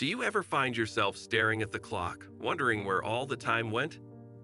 Do you ever find yourself staring at the clock, wondering where all the time went?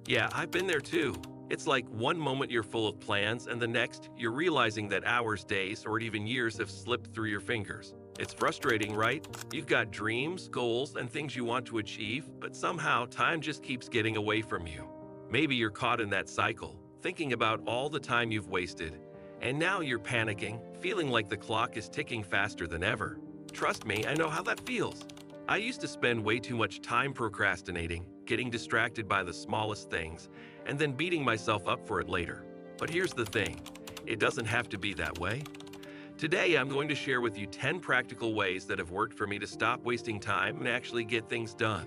Yeah, I've been there too. It's like one moment you're full of plans, and the next, you're realizing that hours, days, or even years have slipped through your fingers. It's frustrating, right? You've got dreams, goals, and things you want to achieve, but somehow time just keeps getting away from you. Maybe you're caught in that cycle, thinking about all the time you've wasted, and now you're panicking, feeling like the clock is ticking faster than ever. Trust me, I know how that feels. I used to spend way too much time procrastinating, getting distracted by the smallest things, and then beating myself up for it later. But here's the thing, it doesn't have to be that way. Today, I'm going to share with you 10 practical ways that have worked for me to stop wasting time and actually get things done.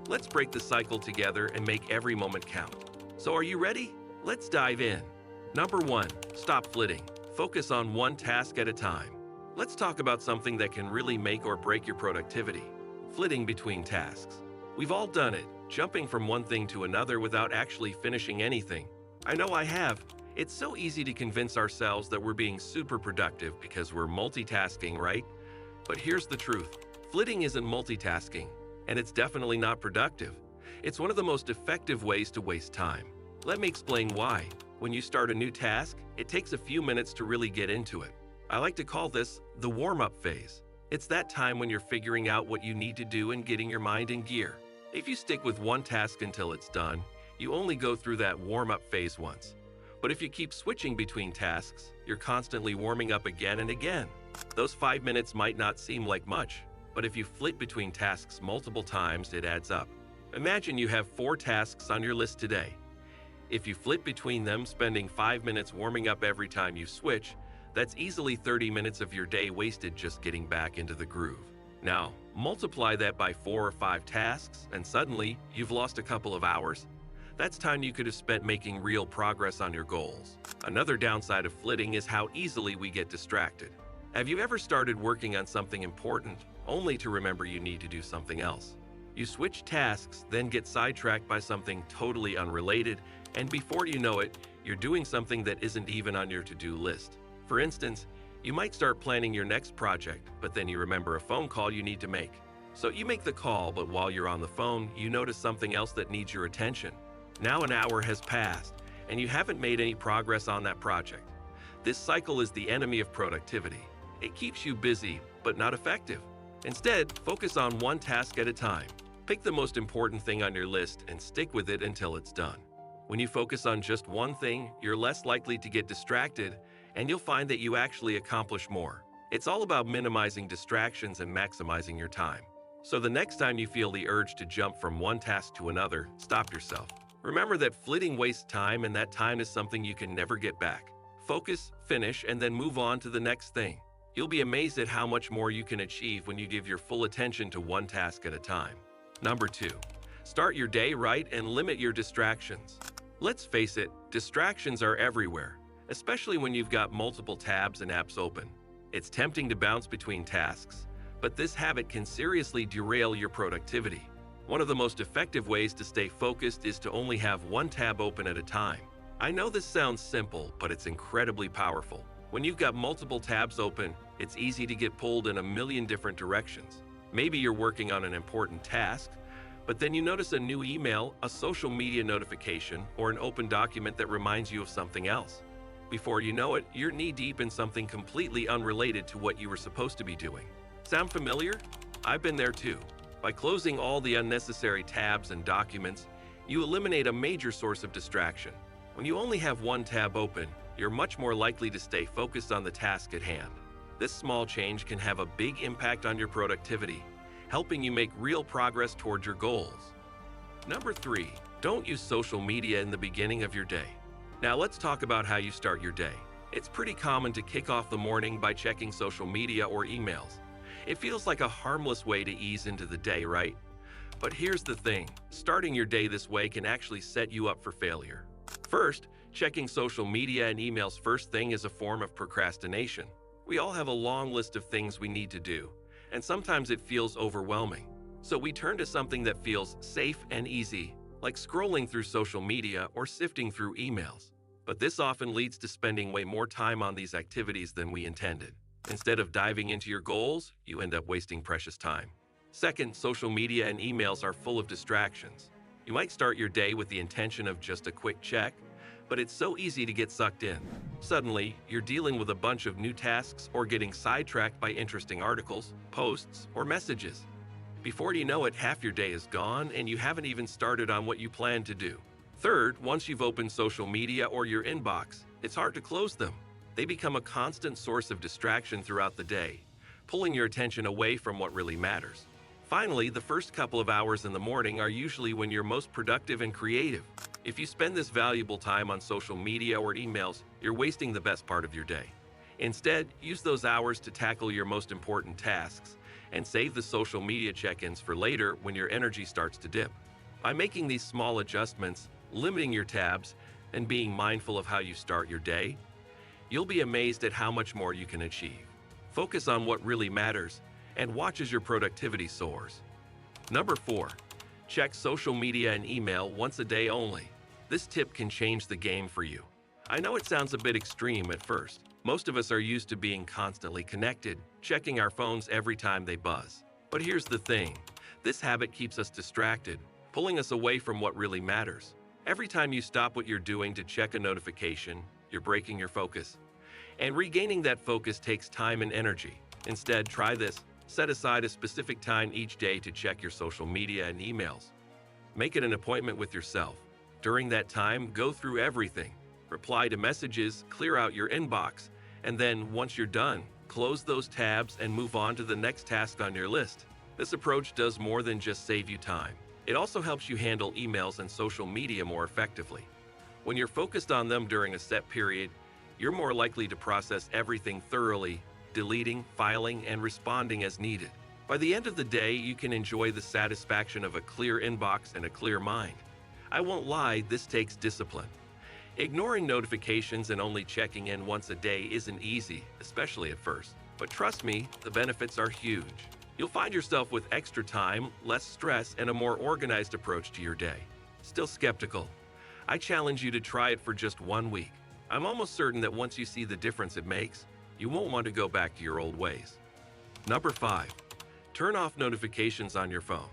Let's break the cycle together and make every moment count. So are you ready? Let's dive in. Number 1, stop flitting. Focus on one task at a time. Let's talk about something that can really make or break your productivity. Flitting between tasks. We've all done it, jumping from one thing to another without actually finishing anything. I know I have. It's so easy to convince ourselves that we're being super productive because we're multitasking, right? But here's the truth. Flitting isn't multitasking, and it's definitely not productive. It's one of the most effective ways to waste time. Let me explain why. When you start a new task, it takes a few minutes to really get into it. I like to call this the warm-up phase. It's that time when you're figuring out what you need to do and getting your mind in gear. If you stick with one task until it's done, you only go through that warm-up phase once. But if you keep switching between tasks, you're constantly warming up again and again. Those 5 minutes might not seem like much, but if you flit between tasks multiple times, it adds up. Imagine you have 4 tasks on your list today. If you flit between them, spending 5 minutes warming up every time you switch, that's easily 30 minutes of your day wasted just getting back into the groove. Now, multiply that by 4 or 5 tasks, and suddenly, you've lost a couple of hours. That's time you could have spent making real progress on your goals. Another downside of flitting is how easily we get distracted. Have you ever started working on something important, only to remember you need to do something else? You switch tasks, then get sidetracked by something totally unrelated, and before you know it, you're doing something that isn't even on your to-do list. For instance, you might start planning your next project, but then you remember a phone call you need to make. So you make the call, but while you're on the phone, you notice something else that needs your attention. Now an hour has passed, and you haven't made any progress on that project. This cycle is the enemy of productivity. It keeps you busy, but not effective. Instead, focus on one task at a time. Pick the most important thing on your list and stick with it until it's done. When you focus on just one thing, you're less likely to get distracted, and you'll find that you actually accomplish more. It's all about minimizing distractions and maximizing your time. So the next time you feel the urge to jump from one task to another, stop yourself. Remember that flitting wastes time, and that time is something you can never get back. Focus, finish, and then move on to the next thing. You'll be amazed at how much more you can achieve when you give your full attention to one task at a time. Number 2, start your day right and limit your distractions. Let's face it, distractions are everywhere, especially when you've got multiple tabs and apps open. It's tempting to bounce between tasks, but this habit can seriously derail your productivity. One of the most effective ways to stay focused is to only have one tab open at a time. I know this sounds simple, but it's incredibly powerful. When you've got multiple tabs open, it's easy to get pulled in a million different directions. Maybe you're working on an important task, but then you notice a new email, a social media notification, or an open document that reminds you of something else. Before you know it, you're knee-deep in something completely unrelated to what you were supposed to be doing. Sound familiar? I've been there too. By closing all the unnecessary tabs and documents, you eliminate a major source of distraction. When you only have one tab open, you're much more likely to stay focused on the task at hand. This small change can have a big impact on your productivity, helping you make real progress toward your goals. Number 3, don't use social media in the beginning of your day. Now let's talk about how you start your day. It's pretty common to kick off the morning by checking social media or emails. It feels like a harmless way to ease into the day, right? But here's the thing, starting your day this way can actually set you up for failure. First, checking social media and emails first thing is a form of procrastination. We all have a long list of things we need to do, and sometimes it feels overwhelming. So we turn to something that feels safe and easy, like scrolling through social media or sifting through emails. But this often leads to spending way more time on these activities than we intended. Instead of diving into your goals, you end up wasting precious time. Second, social media and emails are full of distractions. You might start your day with the intention of just a quick check, but it's so easy to get sucked in. Suddenly, you're dealing with a bunch of new tasks or getting sidetracked by interesting articles, posts, or messages. Before you know it, half your day is gone and you haven't even started on what you planned to do. Third, once you've opened social media or your inbox, it's hard to close them. They become a constant source of distraction throughout the day, pulling your attention away from what really matters. Finally, the first couple of hours in the morning are usually when you're most productive and creative. If you spend this valuable time on social media or emails, you're wasting the best part of your day. Instead, use those hours to tackle your most important tasks and save the social media check-ins for later when your energy starts to dip. By making these small adjustments, limiting your tabs, and being mindful of how you start your day, you'll be amazed at how much more you can achieve. Focus on what really matters and watch as your productivity soars. Number 4, check social media and email once a day only. This tip can change the game for you. I know it sounds a bit extreme at first. Most of us are used to being constantly connected, checking our phones every time they buzz. But here's the thing, this habit keeps us distracted, pulling us away from what really matters. Every time you stop what you're doing to check a notification, you're breaking your focus. And regaining that focus takes time and energy. Instead, try this. Set aside a specific time each day to check your social media and emails. Make it an appointment with yourself. During that time, go through everything. Reply to messages, clear out your inbox, and then, once you're done, close those tabs and move on to the next task on your list. This approach does more than just save you time. It also helps you handle emails and social media more effectively. When you're focused on them during a set period, you're more likely to process everything thoroughly, deleting, filing, and responding as needed. By the end of the day, you can enjoy the satisfaction of a clear inbox and a clear mind. I won't lie, this takes discipline. Ignoring notifications and only checking in once a day isn't easy, especially at first. But trust me, the benefits are huge. You'll find yourself with extra time, less stress, and a more organized approach to your day. Still skeptical? I challenge you to try it for just 1 week. I'm almost certain that once you see the difference it makes, you won't want to go back to your old ways. Number 5, turn off notifications on your phone.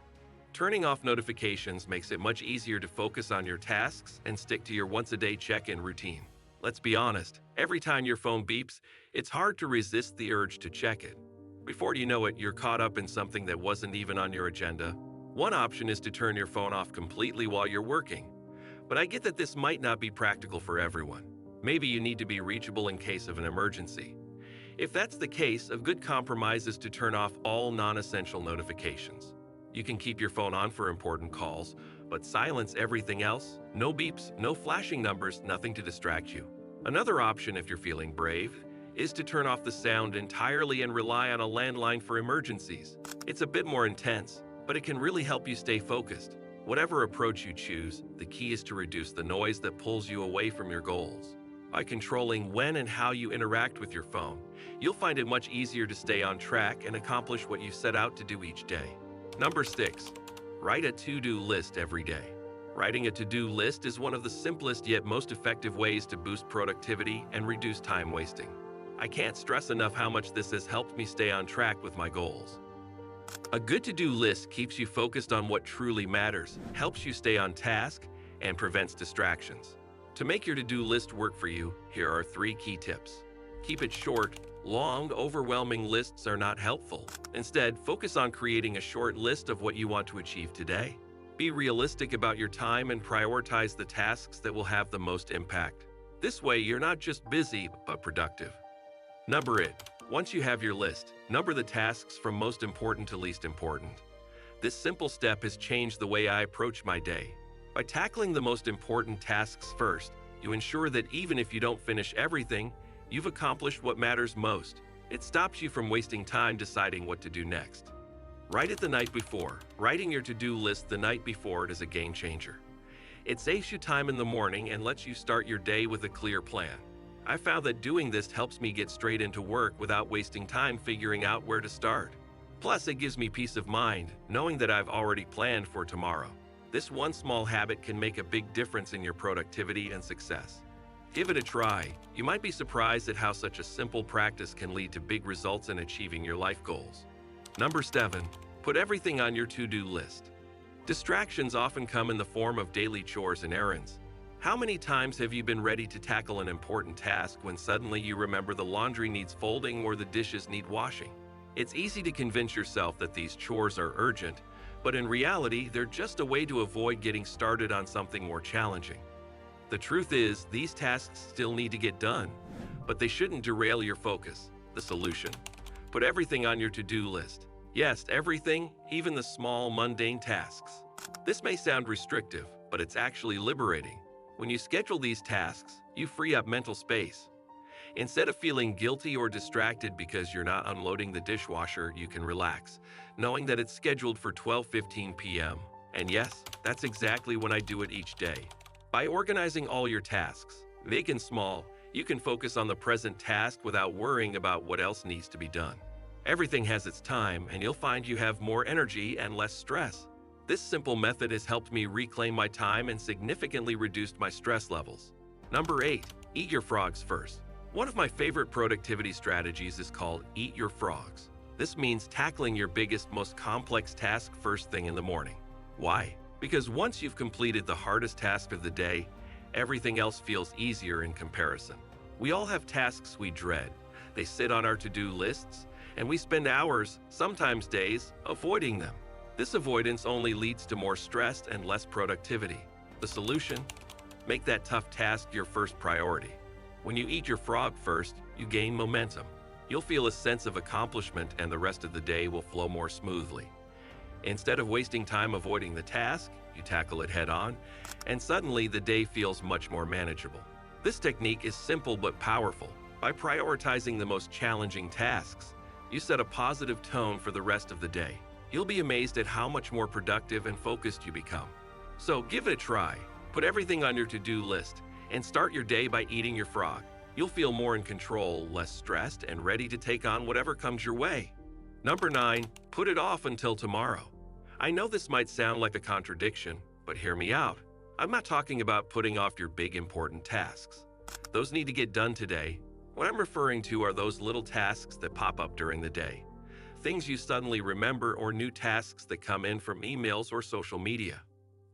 Turning off notifications makes it much easier to focus on your tasks and stick to your once-a-day check-in routine. Let's be honest, every time your phone beeps, it's hard to resist the urge to check it. Before you know it, you're caught up in something that wasn't even on your agenda. One option is to turn your phone off completely while you're working. But I get that this might not be practical for everyone. Maybe you need to be reachable in case of an emergency. If that's the case, a good compromise is to turn off all non-essential notifications. You can keep your phone on for important calls, but silence everything else. No beeps, no flashing numbers, nothing to distract you. Another option, if you're feeling brave, is to turn off the sound entirely and rely on a landline for emergencies. It's a bit more intense, but it can really help you stay focused. Whatever approach you choose, the key is to reduce the noise that pulls you away from your goals. By controlling when and how you interact with your phone, you'll find it much easier to stay on track and accomplish what you set out to do each day. Number 6, write a to-do list every day. Writing a to-do list is one of the simplest yet most effective ways to boost productivity and reduce time wasting. I can't stress enough how much this has helped me stay on track with my goals. A good to-do list keeps you focused on what truly matters, helps you stay on task, and prevents distractions. To make your to-do list work for you, here are 3 key tips. Keep it short. Long, overwhelming lists are not helpful. Instead, focus on creating a short list of what you want to achieve today. Be realistic about your time and prioritize the tasks that will have the most impact. This way, you're not just busy, but productive. Number it. Once you have your list, number the tasks from most important to least important. This simple step has changed the way I approach my day. By tackling the most important tasks first, you ensure that even if you don't finish everything, you've accomplished what matters most. It stops you from wasting time deciding what to do next. Write it the night before. Writing your to-do list the night before is a game changer. It saves you time in the morning and lets you start your day with a clear plan. I found that doing this helps me get straight into work without wasting time figuring out where to start. Plus, it gives me peace of mind, knowing that I've already planned for tomorrow. This one small habit can make a big difference in your productivity and success. Give it a try. You might be surprised at how such a simple practice can lead to big results in achieving your life goals. Number 7, Put everything on your to-do list. Distractions often come in the form of daily chores and errands. How many times have you been ready to tackle an important task when suddenly you remember the laundry needs folding or the dishes need washing? It's easy to convince yourself that these chores are urgent, but in reality, they're just a way to avoid getting started on something more challenging. The truth is, these tasks still need to get done, but they shouldn't derail your focus. The solution: put everything on your to-do list. Yes, everything, even the small, mundane tasks. This may sound restrictive, but it's actually liberating. When you schedule these tasks, you free up mental space. Instead of feeling guilty or distracted because you're not unloading the dishwasher, you can relax, knowing that it's scheduled for 12:15 p.m. And yes, that's exactly when I do it each day. By organizing all your tasks, big and small, you can focus on the present task without worrying about what else needs to be done. Everything has its time, and you'll find you have more energy and less stress. This simple method has helped me reclaim my time and significantly reduced my stress levels. Number 8. Eat your frogs first. One of my favorite productivity strategies is called Eat Your Frogs. This means tackling your biggest, most complex task first thing in the morning. Why? Because once you've completed the hardest task of the day, everything else feels easier in comparison. We all have tasks we dread. They sit on our to-do lists, and we spend hours, sometimes days, avoiding them. This avoidance only leads to more stress and less productivity. The solution? Make that tough task your first priority. When you eat your frog first, you gain momentum. You'll feel a sense of accomplishment, and the rest of the day will flow more smoothly. Instead of wasting time avoiding the task, you tackle it head on, and suddenly the day feels much more manageable. This technique is simple but powerful. By prioritizing the most challenging tasks, you set a positive tone for the rest of the day. You'll be amazed at how much more productive and focused you become. So give it a try. Put everything on your to-do list and start your day by eating your frog. You'll feel more in control, less stressed, and ready to take on whatever comes your way. Number 9, put it off until tomorrow. I know this might sound like a contradiction, but hear me out. I'm not talking about putting off your big important tasks. Those need to get done today. What I'm referring to are those little tasks that pop up during the day. Things you suddenly remember or new tasks that come in from emails or social media.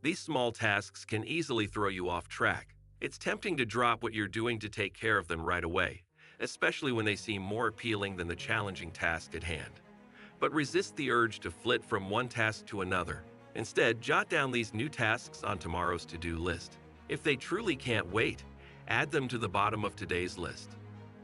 These small tasks can easily throw you off track. It's tempting to drop what you're doing to take care of them right away, especially when they seem more appealing than the challenging task at hand. But resist the urge to flit from one task to another. Instead, jot down these new tasks on tomorrow's to-do list. If they truly can't wait, add them to the bottom of today's list.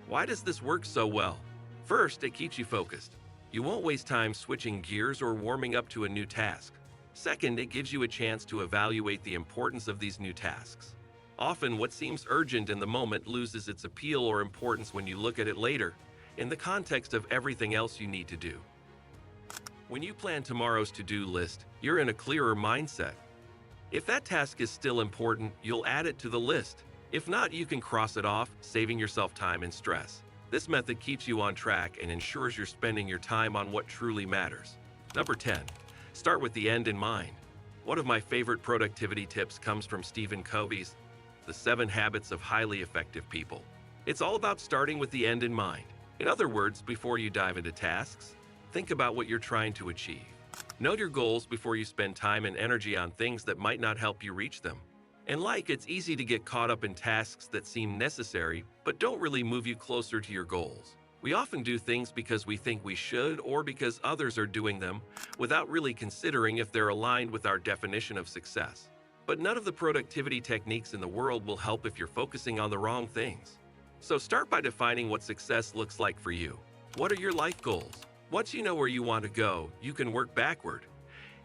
Why does this work so well? First, it keeps you focused. You won't waste time switching gears or warming up to a new task. Second, it gives you a chance to evaluate the importance of these new tasks. Often, what seems urgent in the moment loses its appeal or importance when you look at it later, in the context of everything else you need to do. When you plan tomorrow's to-do list, you're in a clearer mindset. If that task is still important, you'll add it to the list. If not, you can cross it off, saving yourself time and stress. This method keeps you on track and ensures you're spending your time on what truly matters. Number 10. Start with the end in mind. One of my favorite productivity tips comes from Stephen Covey's The 7 Habits of Highly Effective People. It's all about starting with the end in mind. In other words, before you dive into tasks, think about what you're trying to achieve. Note your goals before you spend time and energy on things that might not help you reach them. It's easy to get caught up in tasks that seem necessary but don't really move you closer to your goals. We often do things because we think we should or because others are doing them without really considering if they're aligned with our definition of success. But none of the productivity techniques in the world will help if you're focusing on the wrong things. So start by defining what success looks like for you. What are your life goals? Once you know where you want to go, you can work backward.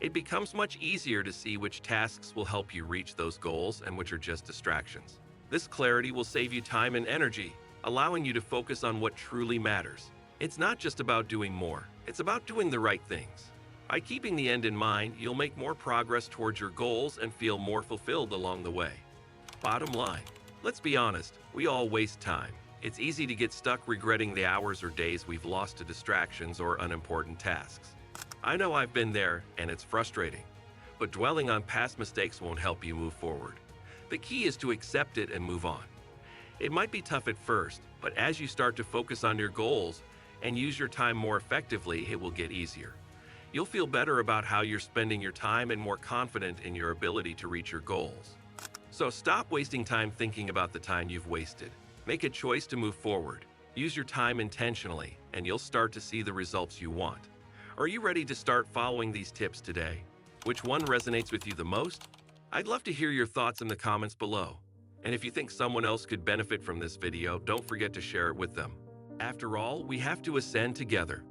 It becomes much easier to see which tasks will help you reach those goals and which are just distractions. This clarity will save you time and energy, allowing you to focus on what truly matters. It's not just about doing more, it's about doing the right things. By keeping the end in mind, you'll make more progress towards your goals and feel more fulfilled along the way. Bottom line, let's be honest, we all waste time. It's easy to get stuck regretting the hours or days we've lost to distractions or unimportant tasks. I know I've been there, and it's frustrating, but dwelling on past mistakes won't help you move forward. The key is to accept it and move on. It might be tough at first, but as you start to focus on your goals and use your time more effectively, it will get easier. You'll feel better about how you're spending your time and more confident in your ability to reach your goals. So stop wasting time thinking about the time you've wasted. Make a choice to move forward. Use your time intentionally, and you'll start to see the results you want. Are you ready to start following these tips today? Which one resonates with you the most? I'd love to hear your thoughts in the comments below. And if you think someone else could benefit from this video, don't forget to share it with them. After all, we have to ascend together.